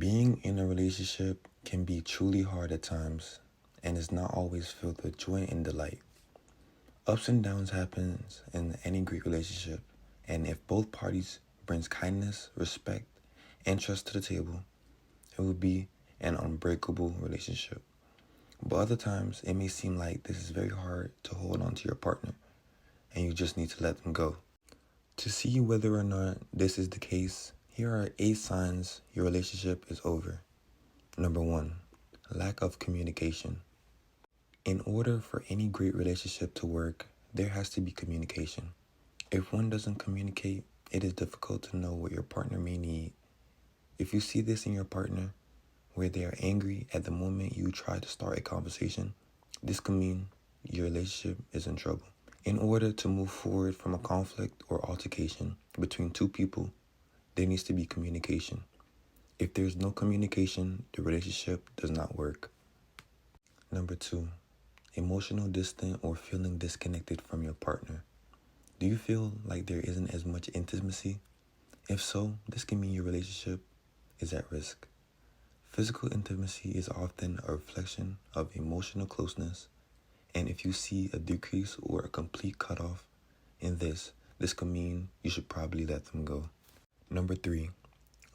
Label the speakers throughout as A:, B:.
A: Being in a relationship can be truly hard at times and is not always filled with joy and delight. Ups and downs happens in any great relationship, and if both parties brings kindness, respect, and trust to the table, it will be an unbreakable relationship. But other times, it may seem like this is very hard to hold on to your partner, and you just need to let them go. To see whether or not this is the case, here are 8 signs your relationship is over. Number 1, lack of communication. In order for any great relationship to work, there has to be communication. If one doesn't communicate, it is difficult to know what your partner may need. If you see this in your partner, where they are angry at the moment you try to start a conversation, this can mean your relationship is in trouble. In order to move forward from a conflict or altercation between two people, there needs to be communication. If there's no communication, the relationship does not work. Number 2, emotional distant or feeling disconnected from your partner. Do you feel like there isn't as much intimacy? If so, this can mean your relationship is at risk. Physical intimacy is often a reflection of emotional closeness, and if you see a decrease or a complete cutoff in this can mean you should probably let them go. Number 3,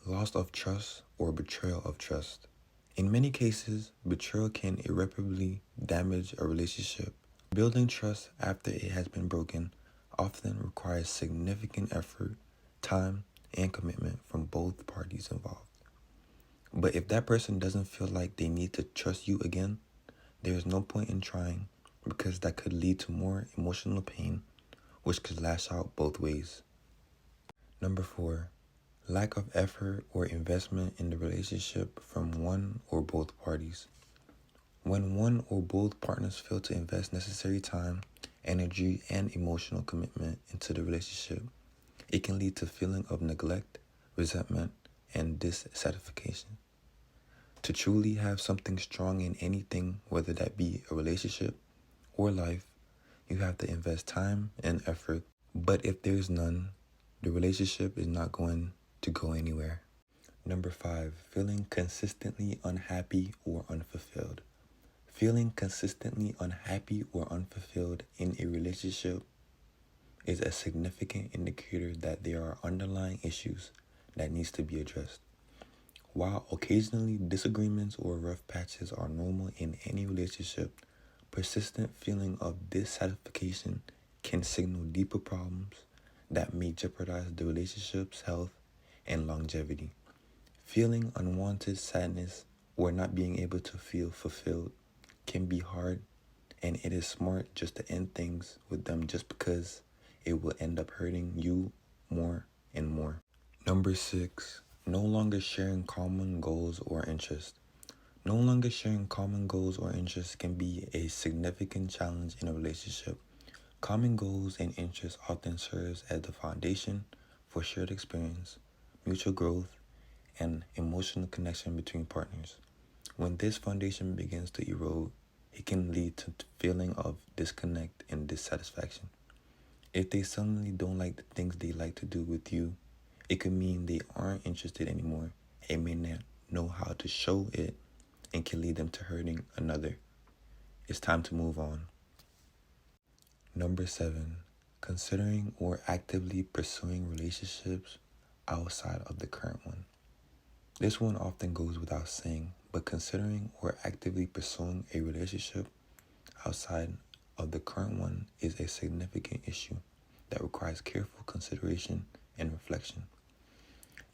A: loss of trust or betrayal of trust. In many cases, betrayal can irreparably damage a relationship. Building trust after it has been broken often requires significant effort, time, and commitment from both parties involved. But if that person doesn't feel like they need to trust you again, there is no point in trying, because that could lead to more emotional pain, which could lash out both ways. Number 4, lack of effort or investment in the relationship from one or both parties. When one or both partners fail to invest necessary time, energy, and emotional commitment into the relationship, it can lead to feeling of neglect, resentment, and dissatisfaction. To truly have something strong in anything, whether that be a relationship or life, you have to invest time and effort. But if there's none, the relationship is not going to go anywhere. Number 5, feeling consistently unhappy or unfulfilled. Feeling consistently unhappy or unfulfilled in a relationship is a significant indicator that there are underlying issues that needs to be addressed. While occasionally disagreements or rough patches are normal in any relationship, persistent feeling of dissatisfaction can signal deeper problems that may jeopardize the relationship's health and longevity. Feeling unwanted sadness or not being able to feel fulfilled can be hard, and it is smart just to end things with them just because it will end up hurting you more and more. Number 6, no longer sharing common goals or interests. No longer sharing common goals or interests can be a significant challenge in a relationship. Common goals and interests often serve as the foundation for shared experience, mutual growth, and emotional connection between partners. When this foundation begins to erode, it can lead to feeling of disconnect and dissatisfaction. If they suddenly don't like the things they like to do with you, it could mean they aren't interested anymore and may not know how to show it, and can lead them to hurting another. It's time to move on. Number 7, considering or actively pursuing relationships outside of the current one. This one often goes without saying, but considering or actively pursuing a relationship outside of the current one is a significant issue that requires careful consideration and reflection.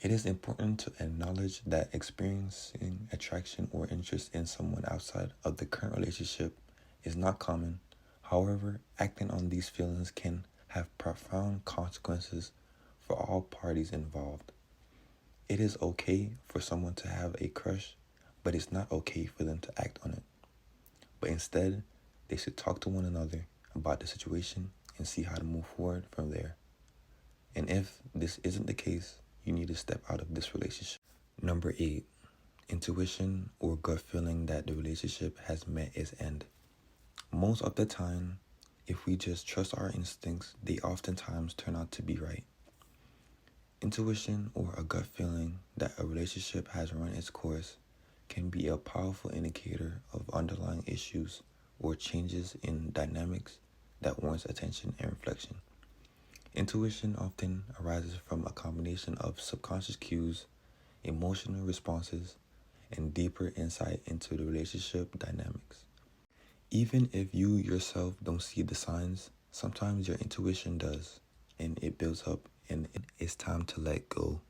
A: It is important to acknowledge that experiencing attraction or interest in someone outside of the current relationship is not common. However, acting on these feelings can have profound consequences for all parties involved. It is okay for someone to have a crush, but it's not okay for them to act on it. But instead, they should talk to one another about the situation and see how to move forward from there. And if this isn't the case, you need to step out of this relationship. Number 8, intuition or gut feeling that the relationship has met its end. Most of the time, if we just trust our instincts, they oftentimes turn out to be right. Intuition, or a gut feeling that a relationship has run its course, can be a powerful indicator of underlying issues or changes in dynamics that warrants attention and reflection. Intuition often arises from a combination of subconscious cues, emotional responses, and deeper insight into the relationship dynamics. Even if you yourself don't see the signs, sometimes your intuition does, and it builds up, and it's time to let go.